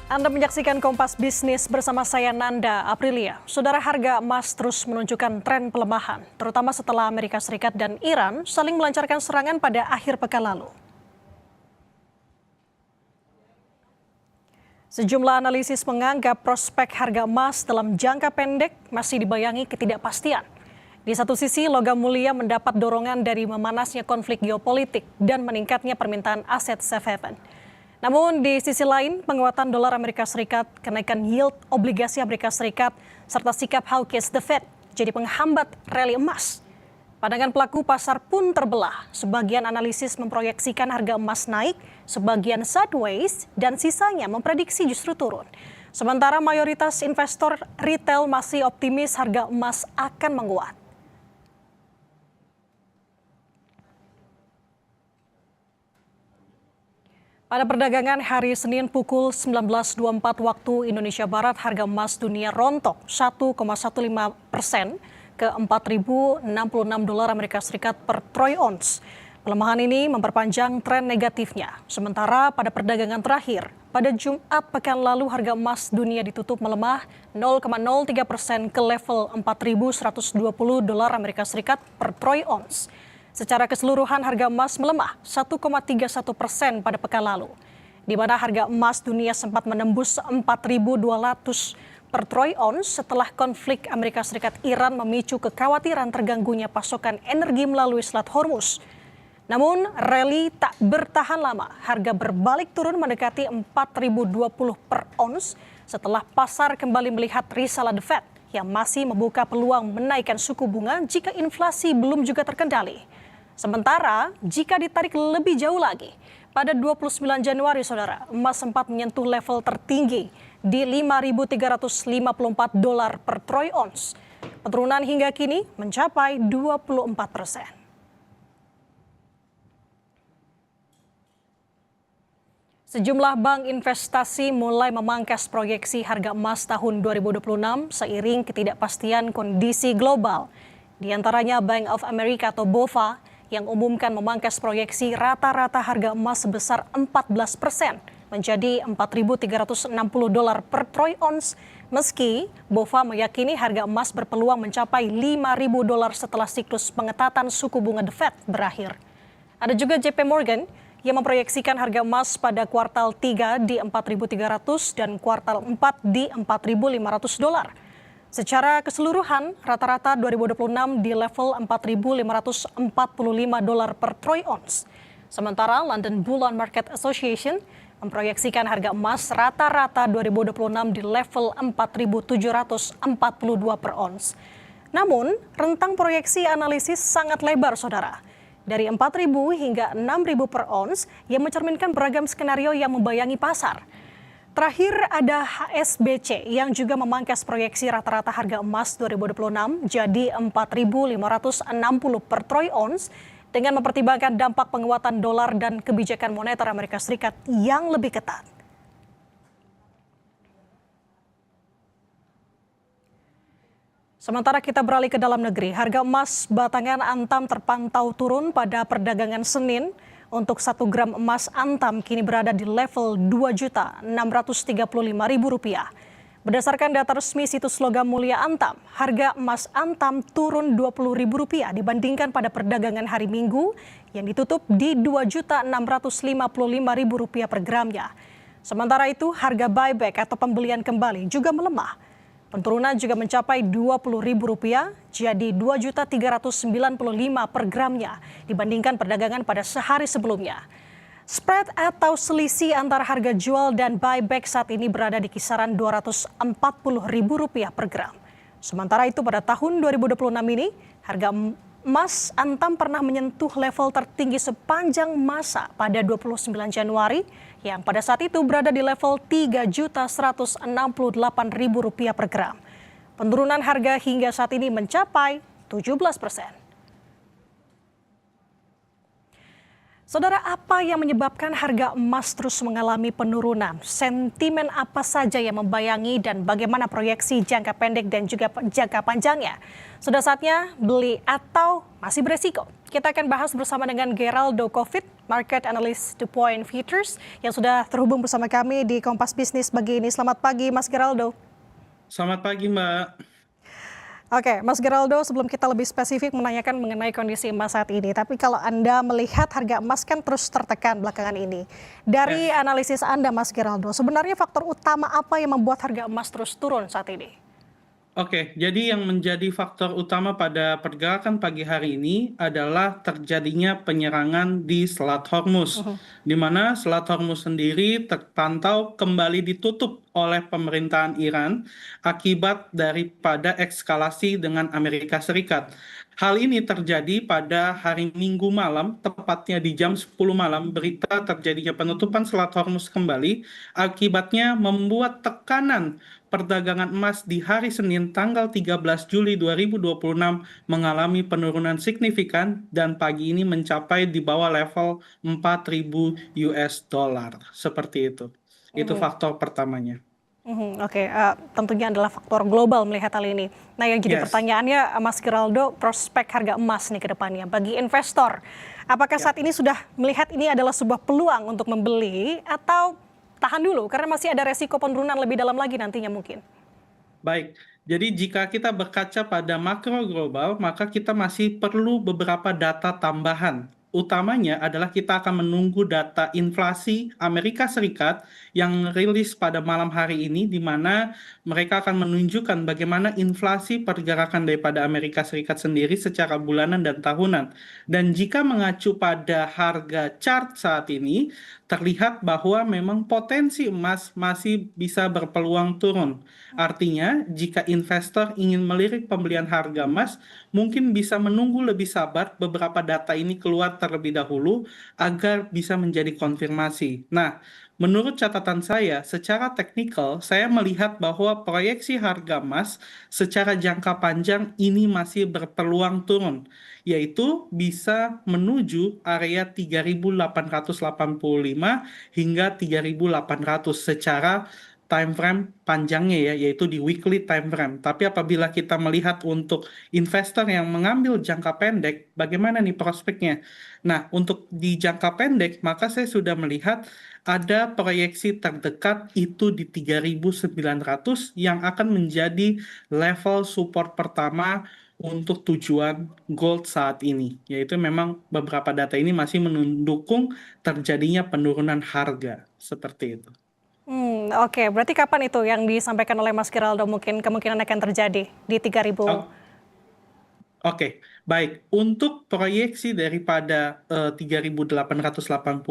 Anda menyaksikan Kompas Bisnis bersama saya Nanda Aprilia. Saudara, harga emas terus menunjukkan tren pelemahan, terutama setelah Amerika Serikat dan Iran saling melancarkan serangan pada akhir pekan lalu. Sejumlah analisis menganggap prospek harga emas dalam jangka pendek masih dibayangi ketidakpastian. Di satu sisi, logam mulia mendapat dorongan dari memanasnya konflik geopolitik dan meningkatnya permintaan aset safe haven. Namun di sisi lain, penguatan dolar Amerika Serikat, kenaikan yield obligasi Amerika Serikat, serta sikap hawkish The Fed jadi penghambat rally emas. Pandangan pelaku pasar pun terbelah. Sebagian analisis memproyeksikan harga emas naik, sebagian sideways, dan sisanya memprediksi justru turun. Sementara mayoritas investor retail masih optimis harga emas akan menguat. Pada perdagangan hari Senin pukul 19.24 waktu Indonesia Barat, harga emas dunia rontok 1,15% ke 4.066 dolar Amerika Serikat per troy ounce. Pelemahan ini memperpanjang tren negatifnya. Sementara pada perdagangan terakhir, pada Jumat pekan lalu harga emas dunia ditutup melemah 0,03% ke level 4.120 dolar Amerika Serikat per troy ounce. Secara keseluruhan harga emas melemah 1,31% pada pekan lalu, di mana harga emas dunia sempat menembus 4.200 per troy ounce setelah konflik Amerika Serikat Iran memicu kekhawatiran terganggunya pasokan energi melalui Selat Hormuz. Namun rally tak bertahan lama, harga berbalik turun mendekati 4.020 per ounce setelah pasar kembali melihat risalah The Fed yang masih membuka peluang menaikkan suku bunga jika inflasi belum juga terkendali. Sementara, jika ditarik lebih jauh lagi, pada 29 Januari, saudara, emas sempat menyentuh level tertinggi di 5.354 dolar per troy ounce. Penurunan hingga kini mencapai 24%. Sejumlah bank investasi mulai memangkas proyeksi harga emas tahun 2026 seiring ketidakpastian kondisi global. Di antaranya Bank of America atau BOFA yang umumkan memangkas proyeksi rata-rata harga emas sebesar 14% menjadi 4.360 dolar per troy ounce, meski BOFA meyakini harga emas berpeluang mencapai 5.000 dolar setelah siklus pengetatan suku bunga The Fed berakhir. Ada juga JP Morgan yang memproyeksikan harga emas pada kuartal 3 di 4.300 dan kuartal 4 di 4.500 dolar. Secara keseluruhan, rata-rata 2026 di level 4.545 dolar per troy ounce. Sementara London Bullion Market Association memproyeksikan harga emas rata-rata 2026 di level 4.742 per ounce. Namun, rentang proyeksi analisis sangat lebar, saudara. Dari 4.000 hingga 6.000 per ounce yang mencerminkan beragam skenario yang membayangi pasar. Terakhir ada HSBC yang juga memangkas proyeksi rata-rata harga emas 2026 jadi 4.560 per troy ounce dengan mempertimbangkan dampak penguatan dolar dan kebijakan moneter Amerika Serikat yang lebih ketat. Sementara kita beralih ke dalam negeri, harga emas batangan Antam terpantau turun pada perdagangan Senin. Untuk 1 gram emas Antam kini berada di level Rp2.635.000. Berdasarkan data resmi situs logam mulia Antam, harga emas Antam turun Rp20.000 dibandingkan pada perdagangan hari Minggu yang ditutup di Rp2.655.000 per gramnya. Sementara itu, harga buyback atau pembelian kembali juga melemah. Penurunan juga mencapai Rp20.000 jadi Rp2.395.000 per gramnya dibandingkan perdagangan pada sehari sebelumnya. Spread atau selisih antara harga jual dan buyback saat ini berada di kisaran Rp240.000 per gram. Sementara itu pada tahun 2026 ini harga emas Antam pernah menyentuh level tertinggi sepanjang masa pada 29 Januari yang pada saat itu berada di level Rp3.168.000 per gram. Penurunan harga hingga saat ini mencapai 17%. Saudara, apa yang menyebabkan harga emas terus mengalami penurunan? Sentimen apa saja yang membayangi dan bagaimana proyeksi jangka pendek dan juga jangka panjangnya? Sudah saatnya beli atau masih beresiko? Kita akan bahas bersama dengan Geraldo Covid, Market Analyst 2 Point Futures, yang sudah terhubung bersama kami di Kompas Bisnis pagi ini. Selamat pagi, Mas Geraldo. Selamat pagi, Mbak. Oke, Mas Geraldo, sebelum kita lebih spesifik menanyakan mengenai kondisi emas saat ini, tapi kalau Anda melihat harga emas kan terus tertekan belakangan ini. Dari analisis Anda, Mas Geraldo, sebenarnya faktor utama apa yang membuat harga emas terus turun saat ini? Oke, jadi yang menjadi faktor utama pada pergerakan pagi hari ini adalah terjadinya penyerangan di Selat Hormuz, di mana Selat Hormuz sendiri terpantau kembali ditutup oleh pemerintahan Iran akibat daripada eskalasi dengan Amerika Serikat. Hal ini terjadi pada hari Minggu malam, tepatnya di jam 10 malam, berita terjadinya penutupan Selat Hormuz kembali, akibatnya membuat tekanan perdagangan emas di hari Senin tanggal 13 Juli 2026 mengalami penurunan signifikan dan pagi ini mencapai di bawah level 4.000 US dollar. Seperti itu. Itu faktor pertamanya. Oke, tentunya adalah faktor global melihat hal ini. Nah, yang jadi pertanyaannya, Mas Geraldo, prospek harga emas nih ke depannya bagi investor. Apakah saat ini sudah melihat ini adalah sebuah peluang untuk membeli atau tahan dulu karena masih ada resiko penurunan lebih dalam lagi nantinya mungkin? Baik, jadi jika kita berkaca pada makro global, maka kita masih perlu beberapa data tambahan. Utamanya adalah kita akan menunggu data inflasi Amerika Serikat yang rilis pada malam hari ini, di mana mereka akan menunjukkan bagaimana inflasi pergerakan daripada Amerika Serikat sendiri secara bulanan dan tahunan. Dan jika mengacu pada harga chart saat ini, terlihat bahwa memang potensi emas masih bisa berpeluang turun. Artinya, jika investor ingin melirik pembelian harga emas, mungkin bisa menunggu lebih sabar beberapa data ini keluar terlebih dahulu agar bisa menjadi konfirmasi. Nah, menurut catatan saya, secara teknikal, saya melihat bahwa proyeksi harga emas secara jangka panjang ini masih berpeluang turun, yaitu bisa menuju area 3.885 hingga 3.800 secara time frame panjangnya ya, yaitu di weekly time frame. Tapi apabila kita melihat untuk investor yang mengambil jangka pendek, bagaimana nih prospeknya? Nah, untuk di jangka pendek, maka saya sudah melihat ada proyeksi terdekat itu di 3.900 yang akan menjadi level support pertama untuk tujuan gold saat ini. Yaitu memang beberapa data ini masih mendukung terjadinya penurunan harga. Seperti itu. Oke, berarti kapan itu yang disampaikan oleh Mas Geraldo mungkin kemungkinan akan terjadi di 3.000? Oke, baik. Untuk proyeksi daripada 3.885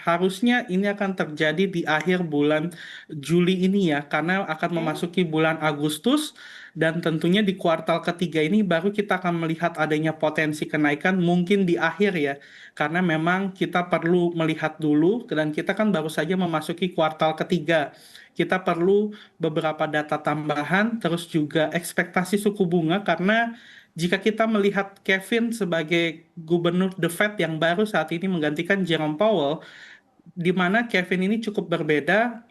harusnya ini akan terjadi di akhir bulan Juli ini ya, karena akan memasuki bulan Agustus dan tentunya di kuartal ketiga ini baru kita akan melihat adanya potensi kenaikan mungkin di akhir ya, karena memang kita perlu melihat dulu dan kita kan baru saja memasuki kuartal ketiga. Kita perlu beberapa data tambahan, terus juga ekspektasi suku bunga karena jika kita melihat Kevin sebagai gubernur The Fed yang baru saat ini menggantikan Jerome Powell, di mana Kevin ini cukup berbeda,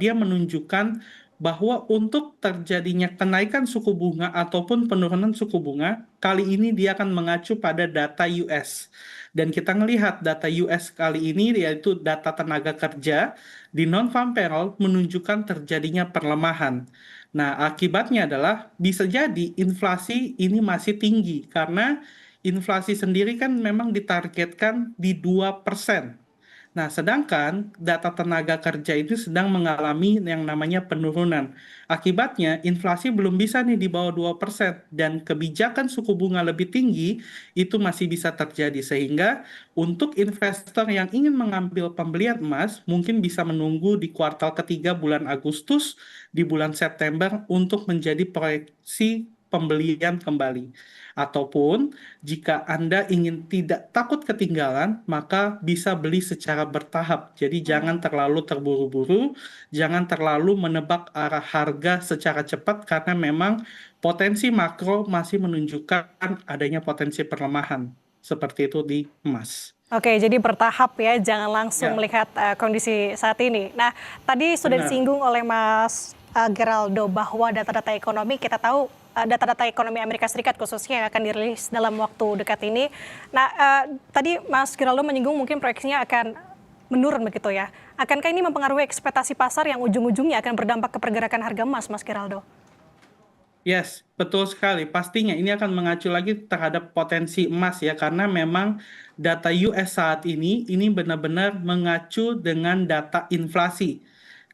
dia menunjukkan bahwa untuk terjadinya kenaikan suku bunga ataupun penurunan suku bunga, kali ini dia akan mengacu pada data US. Dan kita melihat data US kali ini yaitu data tenaga kerja di non-farm payroll menunjukkan terjadinya perlemahan. Nah, akibatnya adalah bisa jadi inflasi ini masih tinggi karena inflasi sendiri kan memang ditargetkan di 2%. Nah, sedangkan data tenaga kerja itu sedang mengalami yang namanya penurunan. Akibatnya, inflasi belum bisa nih di bawah 2% dan kebijakan suku bunga lebih tinggi itu masih bisa terjadi. Sehingga untuk investor yang ingin mengambil pembelian emas, mungkin bisa menunggu di kuartal ketiga bulan Agustus, di bulan September untuk menjadi proyeksi pembelian kembali. Ataupun jika Anda ingin tidak takut ketinggalan, maka bisa beli secara bertahap. Jadi jangan terlalu terburu-buru, jangan terlalu menebak arah harga secara cepat karena memang potensi makro masih menunjukkan adanya potensi perlemahan. Seperti itu di emas. Oke, jadi bertahap ya, jangan langsung Ya, melihat kondisi saat ini. Nah, tadi sudah benar. disinggung oleh Mas Geraldo bahwa data-data ekonomi kita tahu data-data ekonomi Amerika Serikat khususnya yang akan dirilis dalam waktu dekat ini. Nah, tadi Mas Giraldo menyinggung mungkin proyeksinya akan menurun begitu ya. Akankah ini mempengaruhi ekspektasi pasar yang ujung-ujungnya akan berdampak ke pergerakan harga emas, Mas Giraldo? Yes, betul sekali. Pastinya ini akan mengacu lagi terhadap potensi emas ya, karena memang data US saat ini benar-benar mengacu dengan data inflasi.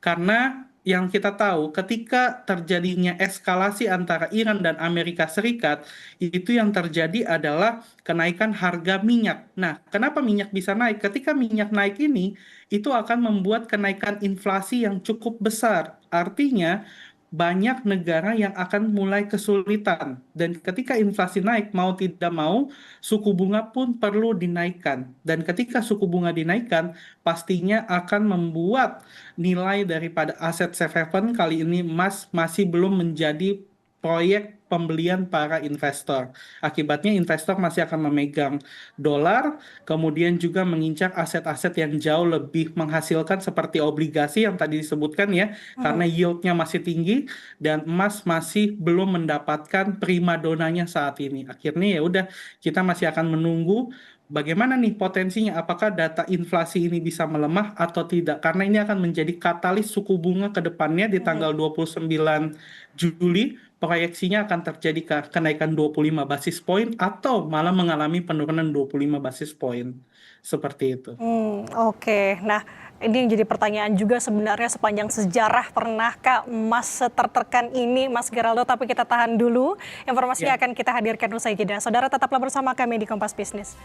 Karena yang kita tahu, ketika terjadinya eskalasi antara Iran dan Amerika Serikat, itu yang terjadi adalah kenaikan harga minyak. Nah, kenapa minyak bisa naik? Ketika minyak naik ini, itu akan membuat kenaikan inflasi yang cukup besar. Artinya, banyak negara yang akan mulai kesulitan. Dan ketika inflasi naik, mau tidak mau, suku bunga pun perlu dinaikkan. Dan ketika suku bunga dinaikkan, pastinya akan membuat nilai daripada aset safe haven kali ini emas masih belum menjadi proyek pembelian para investor. Akibatnya investor masih akan memegang dolar, kemudian juga mengincar aset-aset yang jauh lebih menghasilkan seperti obligasi yang tadi disebutkan ya, karena yieldnya masih tinggi dan emas masih belum mendapatkan prima donanya saat ini. Akhirnya ya udah kita masih akan menunggu bagaimana nih potensinya, apakah data inflasi ini bisa melemah atau tidak, karena ini akan menjadi katalis suku bunga ke depannya di tanggal 29 Juli, proyeksinya akan terjadi kenaikan 25 basis poin atau malah mengalami penurunan 25 basis poin. Seperti itu. Oke. Nah, ini yang jadi pertanyaan juga sebenarnya sepanjang sejarah pernahkah emas setertekan ini, Mas Geraldo? Tapi kita tahan dulu. Informasinya Ya. akan kita hadirkan usai jeda. Saudara tetaplah bersama kami di Kompas Bisnis.